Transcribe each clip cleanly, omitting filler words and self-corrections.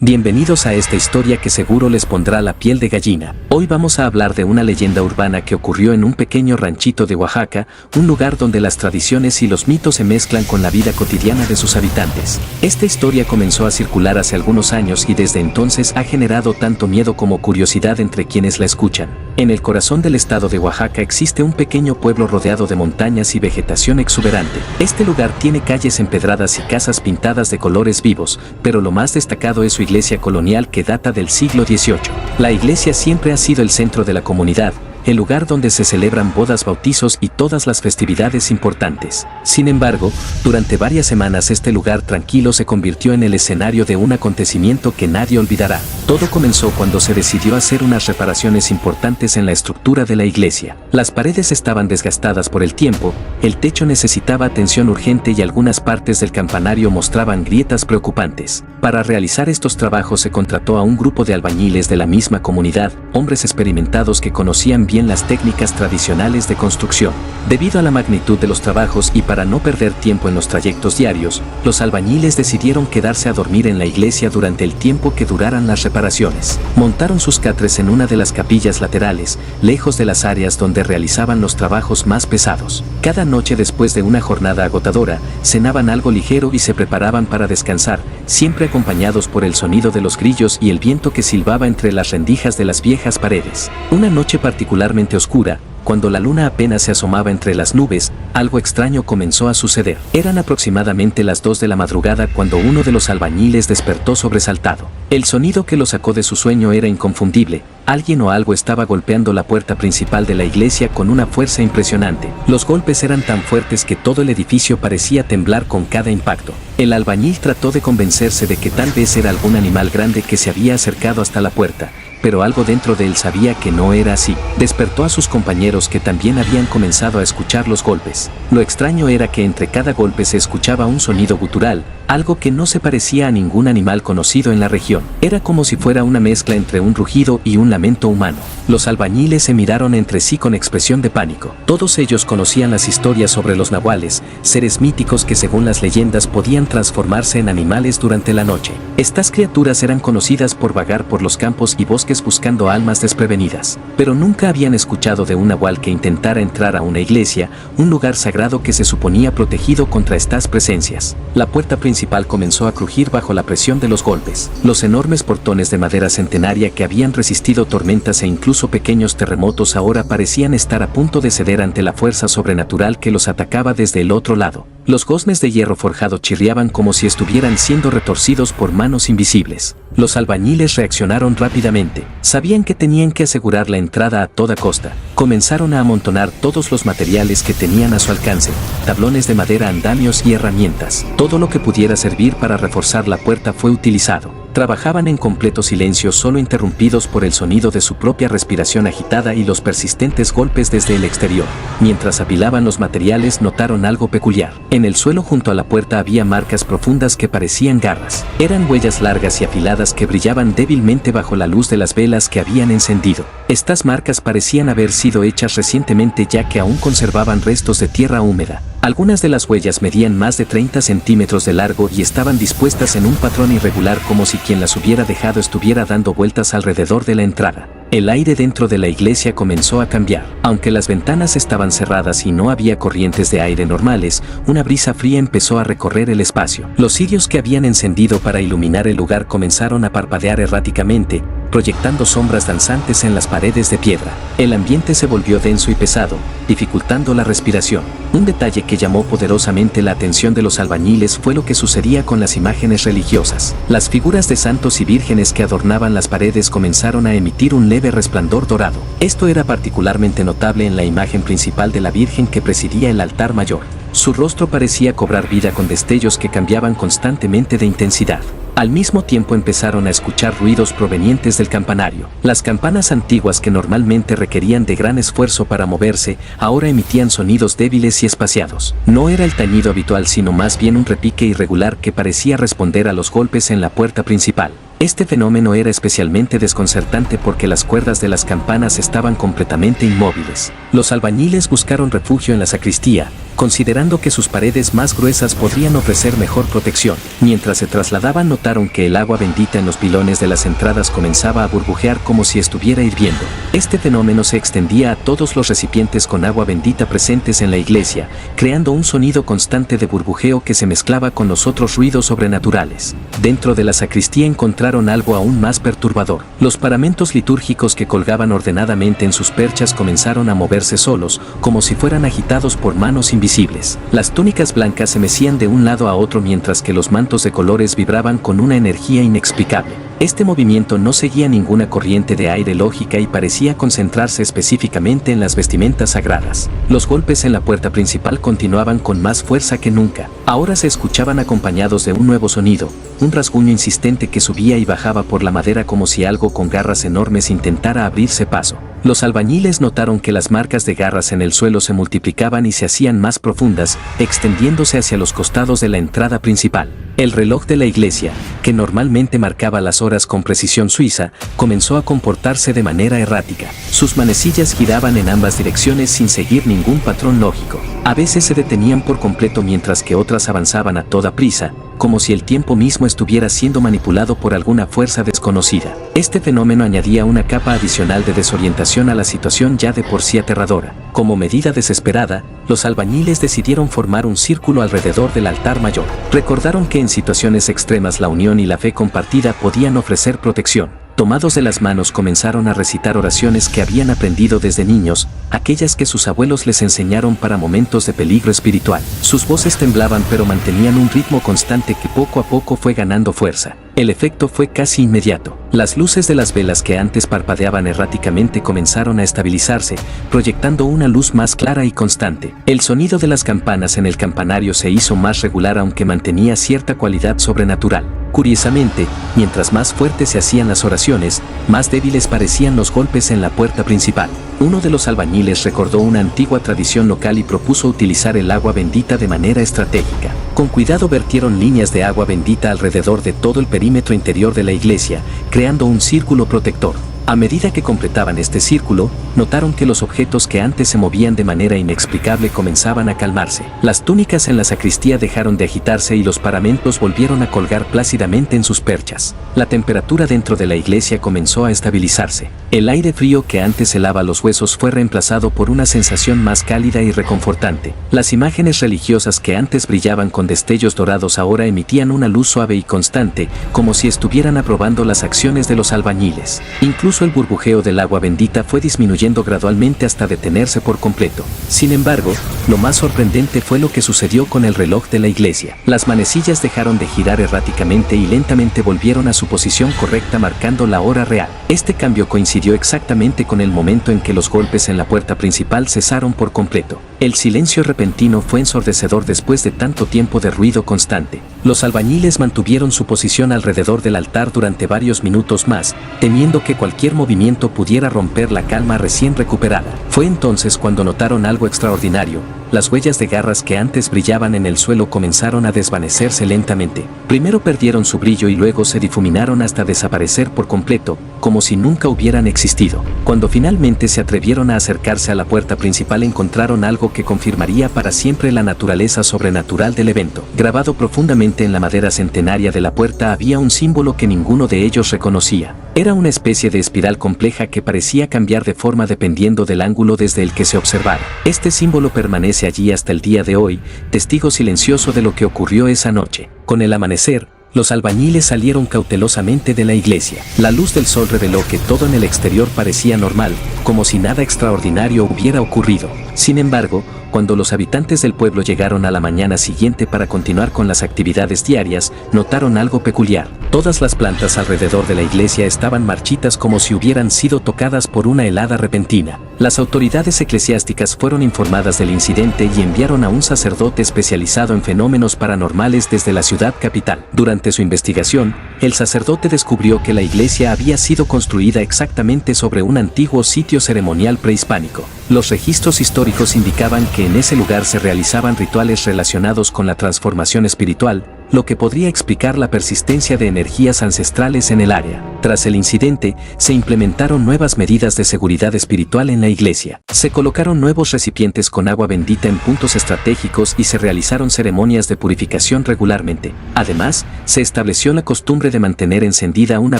Bienvenidos a esta historia que seguro les pondrá la piel de gallina. Hoy vamos a hablar de una leyenda urbana que ocurrió en un pequeño ranchito de Oaxaca, un lugar donde las tradiciones y los mitos se mezclan con la vida cotidiana de sus habitantes. Esta historia comenzó a circular hace algunos años y desde entonces ha generado tanto miedo como curiosidad entre quienes la escuchan. En el corazón del estado de Oaxaca existe un pequeño pueblo rodeado de montañas y vegetación exuberante. Este lugar tiene calles empedradas y casas pintadas de colores vivos, pero lo más destacado es su iglesia colonial que data del siglo XVIII. La iglesia siempre ha sido el centro de la comunidad, el lugar donde se celebran bodas, bautizos y todas las festividades importantes. Sin embargo, durante varias semanas este lugar tranquilo se convirtió en el escenario de un acontecimiento que nadie olvidará. Todo comenzó cuando se decidió hacer unas reparaciones importantes en la estructura de la iglesia. Las paredes estaban desgastadas por el tiempo, el techo necesitaba atención urgente y algunas partes del campanario mostraban grietas preocupantes. Para realizar estos trabajos se contrató a un grupo de albañiles de la misma comunidad, hombres experimentados que conocían bien las técnicas tradicionales de construcción. Debido a la magnitud de los trabajos y para no perder tiempo en los trayectos diarios, los albañiles decidieron quedarse a dormir en la iglesia durante el tiempo que duraran las reparaciones. Montaron sus catres en una de las capillas laterales, lejos de las áreas donde realizaban los trabajos más pesados. Cada noche después de una jornada agotadora, cenaban algo ligero y se preparaban para descansar, siempre acompañados por el sonido de los grillos y el viento que silbaba entre las rendijas de las viejas paredes. Una noche particularmente oscura, cuando la luna apenas se asomaba entre las nubes, algo extraño comenzó a suceder. Eran aproximadamente las 2 de la madrugada cuando uno de los albañiles despertó sobresaltado. El sonido que lo sacó de su sueño era inconfundible. Alguien o algo estaba golpeando la puerta principal de la iglesia con una fuerza impresionante. Los golpes eran tan fuertes que todo el edificio parecía temblar con cada impacto. El albañil trató de convencerse de que tal vez era algún animal grande que se había acercado hasta la puerta, pero algo dentro de él sabía que no era así. Despertó a sus compañeros que también habían comenzado a escuchar los golpes. Lo extraño era que entre cada golpe se escuchaba un sonido gutural, algo que no se parecía a ningún animal conocido en la región. Era como si fuera una mezcla entre un rugido y un lamento humano. Los albañiles se miraron entre sí con expresión de pánico. Todos ellos conocían las historias sobre los nahuales, seres míticos que según las leyendas podían transformarse en animales durante la noche. Estas criaturas eran conocidas por vagar por los campos y bosques buscando almas desprevenidas, pero nunca habían escuchado de un nahual que intentara entrar a una iglesia, un lugar sagrado que se suponía protegido contra estas presencias. La puerta principal comenzó a crujir bajo la presión de los golpes. Los enormes portones de madera centenaria que habían resistido tormentas e incluso pequeños terremotos ahora parecían estar a punto de ceder ante la fuerza sobrenatural que los atacaba desde el otro lado. Los goznes de hierro forjado chirriaban como si estuvieran siendo retorcidos por manos invisibles. Los albañiles reaccionaron rápidamente. Sabían que tenían que asegurar la entrada a toda costa. Comenzaron a amontonar todos los materiales que tenían a su alcance, tablones de madera, andamios y herramientas. Todo lo que pudiera servir para reforzar la puerta fue utilizado. Trabajaban en completo silencio, solo interrumpidos por el sonido de su propia respiración agitada y los persistentes golpes desde el exterior. Mientras apilaban los materiales, notaron algo peculiar. En el suelo junto a la puerta había marcas profundas que parecían garras. Eran huellas largas y afiladas que brillaban débilmente bajo la luz de las velas que habían encendido. Estas marcas parecían haber sido hechas recientemente, ya que aún conservaban restos de tierra húmeda. Algunas de las huellas medían más de 30 centímetros de largo y estaban dispuestas en un patrón irregular, como si quien las hubiera dejado estuviera dando vueltas alrededor de la entrada. El aire dentro de la iglesia comenzó a cambiar. Aunque las ventanas estaban cerradas y no había corrientes de aire normales, una brisa fría empezó a recorrer el espacio. Los cirios que habían encendido para iluminar el lugar comenzaron a parpadear erráticamente, proyectando sombras danzantes en las paredes de piedra. El ambiente se volvió denso y pesado, dificultando la respiración. Un detalle que llamó poderosamente la atención de los albañiles fue lo que sucedía con las imágenes religiosas. Las figuras de santos y vírgenes que adornaban las paredes comenzaron a emitir un leve resplandor dorado. Esto era particularmente notable en la imagen principal de la Virgen que presidía el altar mayor. Su rostro parecía cobrar vida con destellos que cambiaban constantemente de intensidad. Al mismo tiempo empezaron a escuchar ruidos provenientes del campanario. Las campanas antiguas, que normalmente requerían de gran esfuerzo para moverse, ahora emitían sonidos débiles y espaciados. No era el tañido habitual, sino más bien un repique irregular que parecía responder a los golpes en la puerta principal. Este fenómeno era especialmente desconcertante porque las cuerdas de las campanas estaban completamente inmóviles. Los albañiles buscaron refugio en la sacristía, considerando que sus paredes más gruesas podrían ofrecer mejor protección. Mientras se trasladaban notaron que el agua bendita en los pilones de las entradas comenzaba a burbujear como si estuviera hirviendo. Este fenómeno se extendía a todos los recipientes con agua bendita presentes en la iglesia, creando un sonido constante de burbujeo que se mezclaba con los otros ruidos sobrenaturales. Dentro de la sacristía encontraron algo aún más perturbador. Los paramentos litúrgicos que colgaban ordenadamente en sus perchas comenzaron a moverse solos, como si fueran agitados por manos invisibles. Las túnicas blancas se mecían de un lado a otro mientras que los mantos de colores vibraban con una energía inexplicable. Este movimiento no seguía ninguna corriente de aire lógica y parecía concentrarse específicamente en las vestimentas sagradas. Los golpes en la puerta principal continuaban con más fuerza que nunca. Ahora se escuchaban acompañados de un nuevo sonido, un rasguño insistente que subía y bajaba por la madera como si algo con garras enormes intentara abrirse paso. Los albañiles notaron que las marcas de garras en el suelo se multiplicaban y se hacían más profundas, extendiéndose hacia los costados de la entrada principal. El reloj de la iglesia, que normalmente marcaba las horas con precisión suiza, comenzó a comportarse de manera errática. Sus manecillas giraban en ambas direcciones sin seguir ningún patrón lógico. A veces se detenían por completo mientras que otras avanzaban a toda prisa, como si el tiempo mismo estuviera siendo manipulado por alguna fuerza desconocida. Este fenómeno añadía una capa adicional de desorientación a la situación ya de por sí aterradora. Como medida desesperada, los albañiles decidieron formar un círculo alrededor del altar mayor. Recordaron que en situaciones extremas la unión y la fe compartida podían ofrecer protección. Tomados de las manos comenzaron a recitar oraciones que habían aprendido desde niños, aquellas que sus abuelos les enseñaron para momentos de peligro espiritual. Sus voces temblaban pero mantenían un ritmo constante que poco a poco fue ganando fuerza. El efecto fue casi inmediato. Las luces de las velas que antes parpadeaban erráticamente comenzaron a estabilizarse, proyectando una luz más clara y constante. El sonido de las campanas en el campanario se hizo más regular aunque mantenía cierta cualidad sobrenatural. Curiosamente, mientras más fuertes se hacían las oraciones, más débiles parecían los golpes en la puerta principal. Uno de los albañiles recordó una antigua tradición local y propuso utilizar el agua bendita de manera estratégica. Con cuidado vertieron líneas de agua bendita alrededor de todo el perímetro interior de la iglesia, creando un círculo protector. A medida que completaban este círculo, notaron que los objetos que antes se movían de manera inexplicable comenzaban a calmarse. Las túnicas en la sacristía dejaron de agitarse y los paramentos volvieron a colgar plácidamente en sus perchas. La temperatura dentro de la iglesia comenzó a estabilizarse. El aire frío que antes helaba los huesos fue reemplazado por una sensación más cálida y reconfortante. Las imágenes religiosas que antes brillaban con destellos dorados ahora emitían una luz suave y constante, como si estuvieran aprobando las acciones de los albañiles. Incluso el burbujeo del agua bendita fue disminuyendo gradualmente hasta detenerse por completo. Sin embargo, lo más sorprendente fue lo que sucedió con el reloj de la iglesia. Las manecillas dejaron de girar erráticamente y lentamente volvieron a su posición correcta marcando la hora real. Este cambio coincidió exactamente con el momento en que los golpes en la puerta principal cesaron por completo. El silencio repentino fue ensordecedor después de tanto tiempo de ruido constante. Los albañiles mantuvieron su posición alrededor del altar durante varios minutos más, temiendo que cualquier movimiento pudiera romper la calma recién recuperada. Fue entonces cuando notaron algo extraordinario. Las huellas de garras que antes brillaban en el suelo comenzaron a desvanecerse lentamente. Primero perdieron su brillo y luego se difuminaron hasta desaparecer por completo, como si nunca hubieran existido. Cuando finalmente se atrevieron a acercarse a la puerta principal encontraron algo que confirmaría para siempre la naturaleza sobrenatural del evento. Grabado profundamente en la madera centenaria de la puerta había un símbolo que ninguno de ellos reconocía. Era una especie de espiral compleja que parecía cambiar de forma dependiendo del ángulo desde el que se observara. Este símbolo permanece allí hasta el día de hoy, testigo silencioso de lo que ocurrió esa noche. Con el amanecer, los albañiles salieron cautelosamente de la iglesia. La luz del sol reveló que todo en el exterior parecía normal, como si nada extraordinario hubiera ocurrido. Sin embargo, cuando los habitantes del pueblo llegaron a la mañana siguiente para continuar con las actividades diarias, notaron algo peculiar. Todas las plantas alrededor de la iglesia estaban marchitas como si hubieran sido tocadas por una helada repentina. Las autoridades eclesiásticas fueron informadas del incidente y enviaron a un sacerdote especializado en fenómenos paranormales desde la ciudad capital. Durante su investigación, el sacerdote descubrió que la iglesia había sido construida exactamente sobre un antiguo sitio ceremonial prehispánico. Los registros históricos indicaban que en ese lugar se realizaban rituales relacionados con la transformación espiritual, lo que podría explicar la persistencia de energías ancestrales en el área. Tras el incidente, se implementaron nuevas medidas de seguridad espiritual en la iglesia. Se colocaron nuevos recipientes con agua bendita en puntos estratégicos y se realizaron ceremonias de purificación regularmente. Además, se estableció la costumbre de mantener encendida una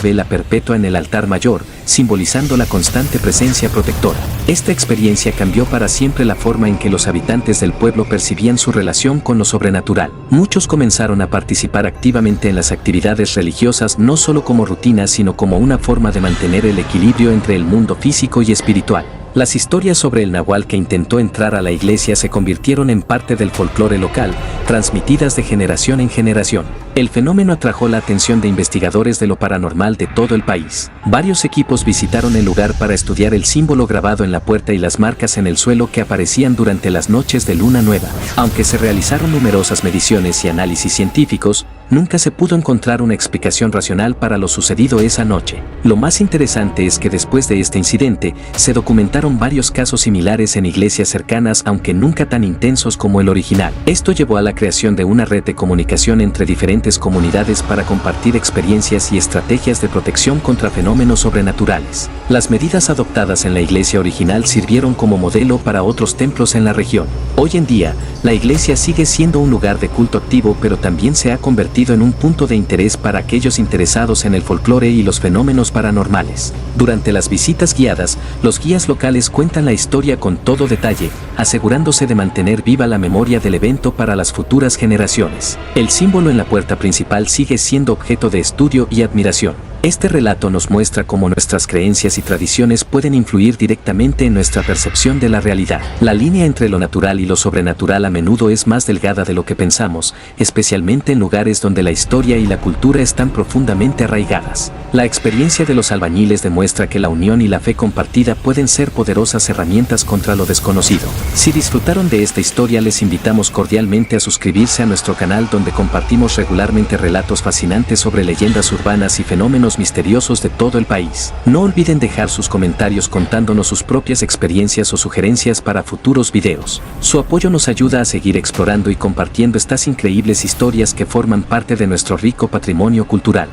vela perpetua en el altar mayor, simbolizando la constante presencia protectora. Esta experiencia cambió para siempre la forma en que los habitantes del pueblo percibían su relación con lo sobrenatural. Muchos comenzaron a participar activamente en las actividades religiosas no solo como rutina sino como una forma de mantener el equilibrio entre el mundo físico y espiritual. Las historias sobre el nahual que intentó entrar a la iglesia se convirtieron en parte del folclore local, transmitidas de generación en generación. El fenómeno atrajo la atención de investigadores de lo paranormal de todo el país. Varios equipos visitaron el lugar para estudiar el símbolo grabado en la puerta y las marcas en el suelo que aparecían durante las noches de luna nueva. Aunque se realizaron numerosas mediciones y análisis científicos, nunca se pudo encontrar una explicación racional para lo sucedido esa noche. Lo más interesante es que después de este incidente, se documentaron varios casos similares en iglesias cercanas, aunque nunca tan intensos como el original. Esto llevó a la creación de una red de comunicación entre diferentes comunidades para compartir experiencias y estrategias de protección contra fenómenos sobrenaturales. Las medidas adoptadas en la iglesia original sirvieron como modelo para otros templos en la región. Hoy en día, la iglesia sigue siendo un lugar de culto activo, pero también se ha convertido en un punto de interés para aquellos interesados en el folclore y los fenómenos paranormales. Durante las visitas guiadas, los guías locales cuentan la historia con todo detalle, asegurándose de mantener viva la memoria del evento para las futuras generaciones. El símbolo en la puerta principal sigue siendo objeto de estudio y admiración. Este relato nos muestra cómo nuestras creencias y tradiciones pueden influir directamente en nuestra percepción de la realidad. La línea entre lo natural y lo sobrenatural a menudo es más delgada de lo que pensamos, especialmente en lugares donde la historia y la cultura están profundamente arraigadas. La experiencia de los albañiles demuestra que la unión y la fe compartida pueden ser poderosas herramientas contra lo desconocido. Si disfrutaron de esta historia, les invitamos cordialmente a suscribirse a nuestro canal, donde compartimos regularmente relatos fascinantes sobre leyendas urbanas y fenómenos misteriosos de todo el país. No olviden dejar sus comentarios contándonos sus propias experiencias o sugerencias para futuros videos. Su apoyo nos ayuda a seguir explorando y compartiendo estas increíbles historias que forman parte de nuestro rico patrimonio cultural.